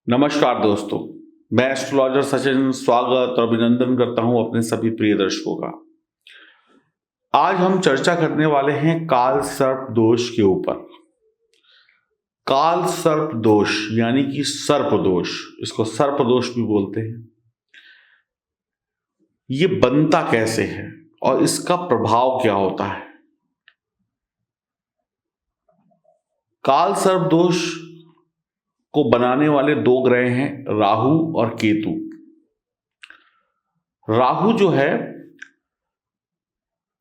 नमस्कार दोस्तों, मैं एस्ट्रोलॉजर सचिन स्वागत और अभिनंदन करता हूं अपने सभी प्रिय दर्शकों का। आज हम चर्चा करने वाले हैं काल सर्प दोष के ऊपर। काल सर्प दोष यानी कि सर्प दोष, इसको सर्प दोष भी बोलते हैं। ये बनता कैसे है और इसका प्रभाव क्या होता है? काल सर्प दोष को बनाने वाले दो ग्रह हैं, राहु और केतु। राहु जो है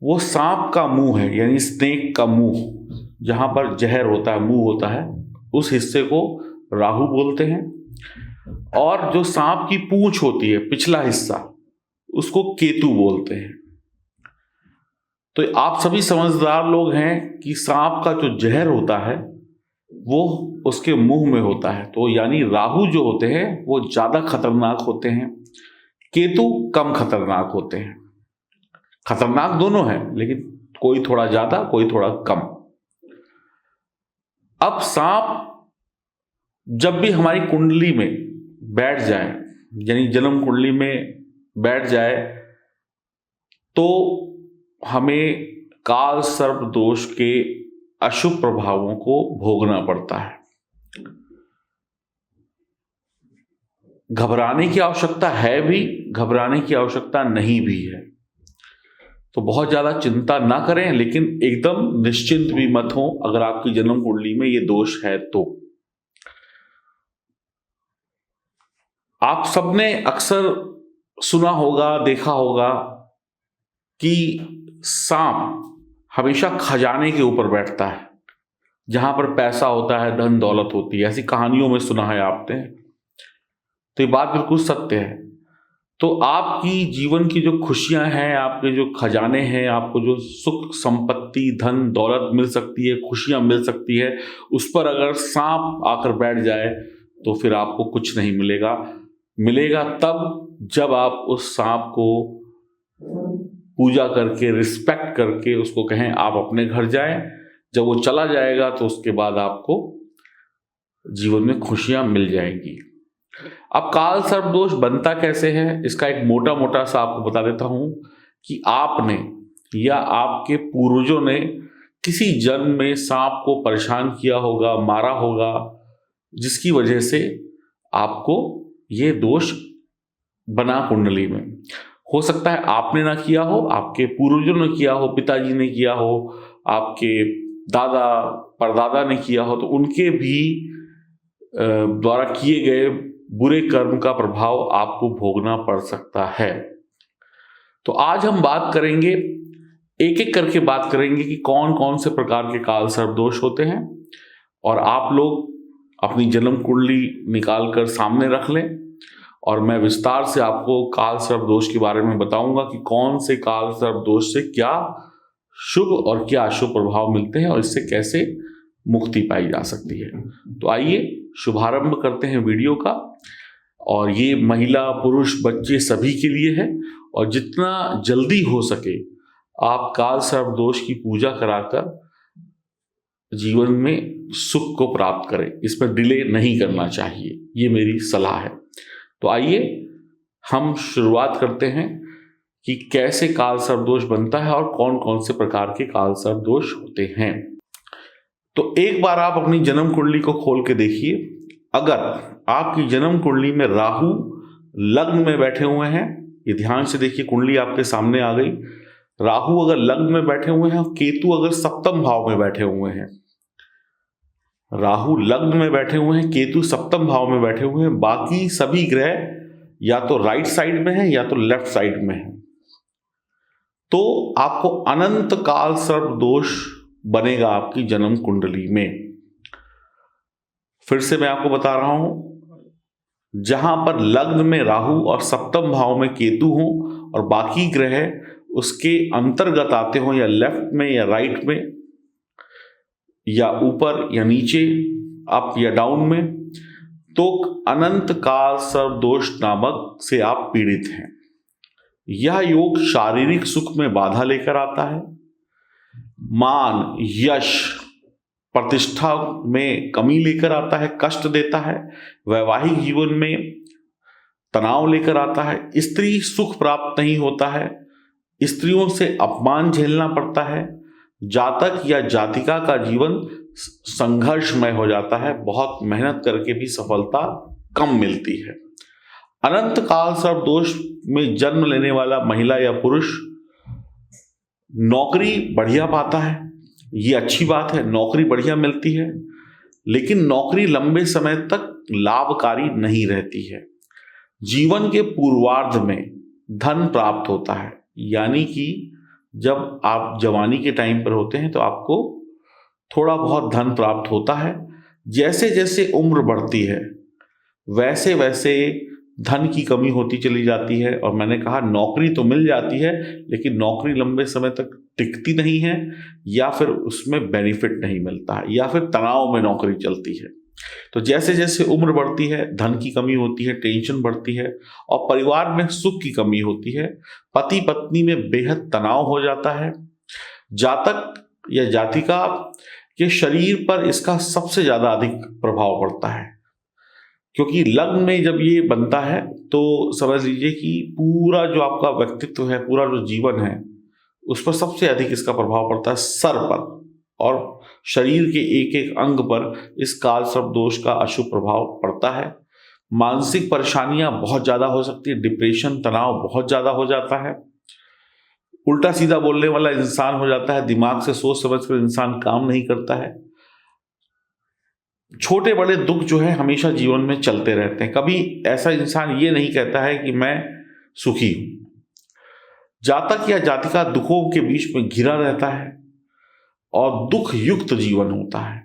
वो सांप का मुंह है, यानी स्नेक का मुंह, जहां पर जहर होता है, मुंह होता है, उस हिस्से को राहु बोलते हैं। और जो सांप की पूंछ होती है, पिछला हिस्सा, उसको केतु बोलते हैं। तो आप सभी समझदार लोग हैं कि सांप का जो जहर होता है वो उसके मुंह में होता है। तो यानी राहु जो होते हैं वो ज्यादा खतरनाक होते हैं, केतु कम खतरनाक होते हैं। खतरनाक दोनों हैं, लेकिन कोई थोड़ा ज्यादा, कोई थोड़ा कम। अब सांप जब भी हमारी कुंडली में बैठ जाए, यानी जन्म कुंडली में बैठ जाए, तो हमें काल सर्प दोष के अशुभ प्रभावों को भोगना पड़ता है। घबराने की आवश्यकता है भी, घबराने की आवश्यकता नहीं भी है। तो बहुत ज्यादा चिंता ना करें, लेकिन एकदम निश्चिंत भी मत हो अगर आपकी जन्म कुंडली में ये दोष है तो। आप सबने अक्सर सुना होगा, देखा होगा कि सांप हमेशा खजाने के ऊपर बैठता है, जहां पर पैसा होता है, धन दौलत होती है। ऐसी कहानियों में सुना है आपने। तो ये बात बिल्कुल सत्य है। तो आपकी जीवन की जो खुशियां हैं, आपके जो खजाने हैं, आपको जो सुख संपत्ति, धन दौलत मिल सकती है, खुशियां मिल सकती है, उस पर अगर सांप आकर बैठ जाए तो फिर आपको कुछ नहीं मिलेगा। मिलेगा तब जब आप उस सांप को पूजा करके, रिस्पेक्ट करके उसको कहें आप अपने घर जाएं। जब वो चला जाएगा तो उसके बाद आपको जीवन में खुशियां मिल जाएंगी। अब काल सर्प दोष बनता कैसे है, इसका एक मोटा मोटा सा आपको बता देता हूं कि आपने या आपके पूर्वजों ने किसी जन्म में सांप को परेशान किया होगा, मारा होगा, जिसकी वजह से आपको ये दोष बना कुंडली में। हो सकता है आपने ना किया हो, आपके पूर्वजों ने किया हो, पिताजी ने किया हो, आपके दादा परदादा ने किया हो, तो उनके भी द्वारा किए गए बुरे कर्म का प्रभाव आपको भोगना पड़ सकता है। तो आज हम बात करेंगे, एक एक करके बात करेंगे कि कौन कौन से प्रकार के काल सर्प दोष होते हैं। और आप लोग अपनी जन्म कुंडली निकाल कर सामने रख लें और मैं विस्तार से आपको काल सर्प दोष के बारे में बताऊंगा कि कौन से काल सर्प दोष से क्या शुभ और क्या अशुभ प्रभाव मिलते हैं और इससे कैसे मुक्ति पाई जा सकती है। तो आइए शुभारंभ करते हैं वीडियो का। और ये महिला, पुरुष, बच्चे सभी के लिए है। और जितना जल्दी हो सके आप काल सर्प दोष की पूजा कराकर जीवन में सुख को प्राप्त करें। इसमें डिले नहीं करना चाहिए, ये मेरी सलाह है। तो आइए हम शुरुआत करते हैं कि कैसे काल सर्प दोष बनता है और कौन कौन से प्रकार के काल सर्प दोष होते हैं। तो एक बार आप अपनी जन्म कुंडली को खोल के देखिए। अगर आपकी जन्म कुंडली में राहु लग्न में बैठे हुए हैं, ये ध्यान से देखिए, कुंडली आपके सामने आ गई। राहु अगर लग्न में बैठे हुए हैं, केतु अगर सप्तम भाव में बैठे हुए हैं, राहु लग्न में बैठे हुए हैं, केतु सप्तम भाव में बैठे हुए हैं, बाकी सभी ग्रह या तो राइट साइड में है या तो लेफ्ट साइड में है, तो आपको अनंत काल सर्प दोष बनेगा आपकी जन्म कुंडली में। फिर से मैं आपको बता रहा हूं, जहां पर लग्न में राहु और सप्तम भाव में केतु हो और बाकी ग्रह उसके अंतर्गत आते हो, या लेफ्ट में या राइट में या ऊपर या नीचे, अप या डाउन में, तो अनंत काल सर्प दोष नामक से आप पीड़ित हैं। यह योग शारीरिक सुख में बाधा लेकर आता है, मान, यश, प्रतिष्ठा में कमी लेकर आता है, कष्ट देता है। वैवाहिक जीवन में तनाव लेकर आता है। स्त्री सुख प्राप्त नहीं होता है। स्त्रियों से अपमान झेलना पड़ता है। जातक या जातिका का जीवन संघर्षमय हो जाता है। बहुत मेहनत करके भी सफलता कम मिलती है। अनंत काल सर्प दोष में जन्म लेने वाला महिला या पुरुष नौकरी बढ़िया पाता है। ये अच्छी बात है, नौकरी बढ़िया मिलती है, लेकिन नौकरी लंबे समय तक लाभकारी नहीं रहती है। जीवन के पूर्वार्ध में धन प्राप्त होता है, यानी कि जब आप जवानी के टाइम पर होते हैं तो आपको थोड़ा बहुत धन प्राप्त होता है। जैसे जैसे उम्र बढ़ती है वैसे वैसे धन की कमी होती चली जाती है। और मैंने कहा नौकरी तो मिल जाती है, लेकिन नौकरी लंबे समय तक टिकती नहीं है, या फिर उसमें बेनिफिट नहीं मिलता है, या फिर तनाव में नौकरी चलती है। तो जैसे जैसे उम्र बढ़ती है धन की कमी होती है, टेंशन बढ़ती है, और परिवार में सुख की कमी होती है। पति पत्नी में बेहद तनाव हो जाता है। जातक या जातिका के शरीर पर इसका सबसे ज्यादा अधिक प्रभाव पड़ता है, क्योंकि लग्न में जब ये बनता है तो समझ लीजिए कि पूरा जो आपका व्यक्तित्व है, पूरा जो जीवन है, उस पर सबसे अधिक इसका प्रभाव पड़ता है सर पर, और शरीर के एक एक अंग पर इस काल सर्प दोष का अशुभ प्रभाव पड़ता है। मानसिक परेशानियां बहुत ज्यादा हो सकती है। डिप्रेशन, तनाव बहुत ज्यादा हो जाता है। उल्टा सीधा बोलने वाला इंसान हो जाता है। दिमाग से सोच समझ कर इंसान काम नहीं करता है। छोटे बड़े दुख जो है हमेशा जीवन में चलते रहते हैं। कभी ऐसा इंसान ये नहीं कहता है कि मैं सुखी हूं। जातक या जातिका दुखों के बीच में घिरा रहता है और दुख युक्त जीवन होता है।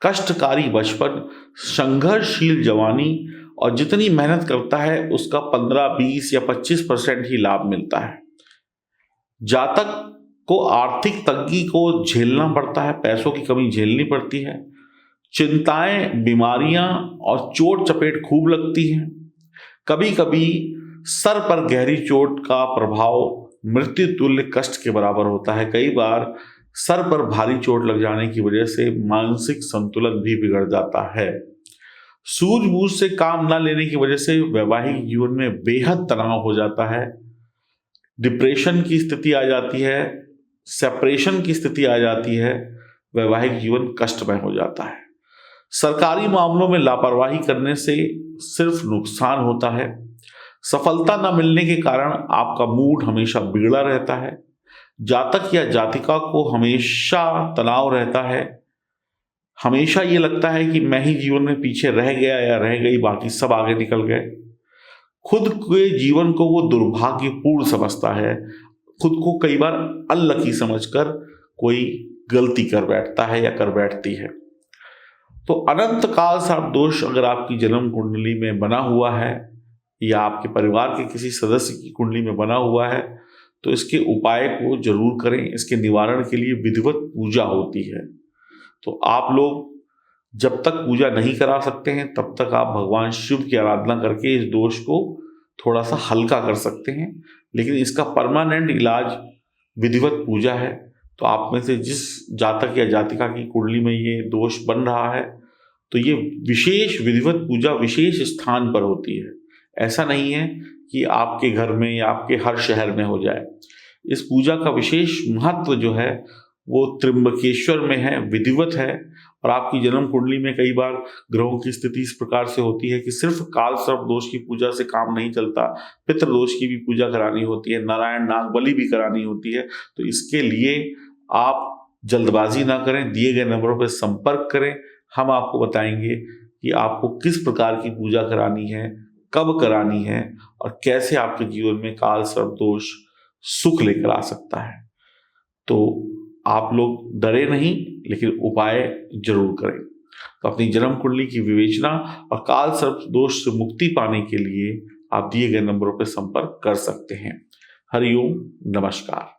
कष्टकारी बचपन, संघर्षशील जवानी, और जितनी मेहनत करता है उसका 15, 20 या 25% ही लाभ मिलता है। जातक को आर्थिक तंगी को झेलना पड़ता है, पैसों की कमी झेलनी पड़ती है। चिंताएं, बीमारियां और चोट चपेट खूब लगती हैं। कभी कभी सर पर गहरी चोट का प्रभाव मृत्यु तुल्य कष्ट के बराबर होता है। कई बार सर पर भारी चोट लग जाने की वजह से मानसिक संतुलन भी बिगड़ जाता है। सूझबूझ से काम न लेने की वजह से वैवाहिक जीवन में बेहद तनाव हो जाता है। डिप्रेशन की स्थिति आ जाती है, सेपरेशन की स्थिति आ जाती है। वैवाहिक जीवन कष्टमय हो जाता है। सरकारी मामलों में लापरवाही करने से सिर्फ नुकसान होता है। सफलता न मिलने के कारण आपका मूड हमेशा बिगड़ा रहता है। जातक या जातिका को हमेशा तनाव रहता है। हमेशा ये लगता है कि मैं ही जीवन में पीछे रह गया या रह गई, बाकी सब आगे निकल गए। खुद के जीवन को वो दुर्भाग्यपूर्ण समझता है। खुद को कई बार अनलकी समझकर कोई गलती कर बैठता है या कर बैठती है। तो अनंत काल सर्प दोष अगर आपकी जन्म कुंडली में बना हुआ है या आपके परिवार के किसी सदस्य की कुंडली में बना हुआ है, तो इसके उपाय को जरूर करें। इसके निवारण के लिए विधिवत पूजा होती है। तो आप लोग जब तक पूजा नहीं करा सकते हैं तब तक आप भगवान शिव की आराधना करके इस दोष को थोड़ा सा हल्का कर सकते हैं, लेकिन इसका परमानेंट इलाज विधिवत पूजा है। तो आप में से जिस जातक या जातिका की कुंडली में ये दोष बन रहा है, तो ये विशेष विधिवत पूजा विशेष स्थान पर होती है। ऐसा नहीं है कि आपके घर में या आपके हर शहर में हो जाए। इस पूजा का विशेष महत्व जो है वो त्र्यंबकेश्वर में है, विधिवत है। और आपकी जन्म कुंडली में कई बार ग्रहों की स्थिति इस प्रकार से होती है कि सिर्फ काल सर्प दोष की पूजा से काम नहीं चलता, पितृ दोष की भी पूजा करानी होती है, नारायण नाग बलि भी करानी होती है। तो इसके लिए आप जल्दबाजी ना करें, दिए गए नंबरों पर संपर्क करें। हम आपको बताएंगे कि आपको किस प्रकार की पूजा करानी है, कब करानी है, और कैसे आपके जीवन में काल सर्प दोष सुख लेकर आ सकता है। तो आप लोग डरे नहीं, लेकिन उपाय जरूर करें। तो अपनी जन्म कुंडली की विवेचना और काल सर्प दोष से मुक्ति पाने के लिए आप दिए गए नंबरों पर संपर्क कर सकते हैं। हरिओम, नमस्कार।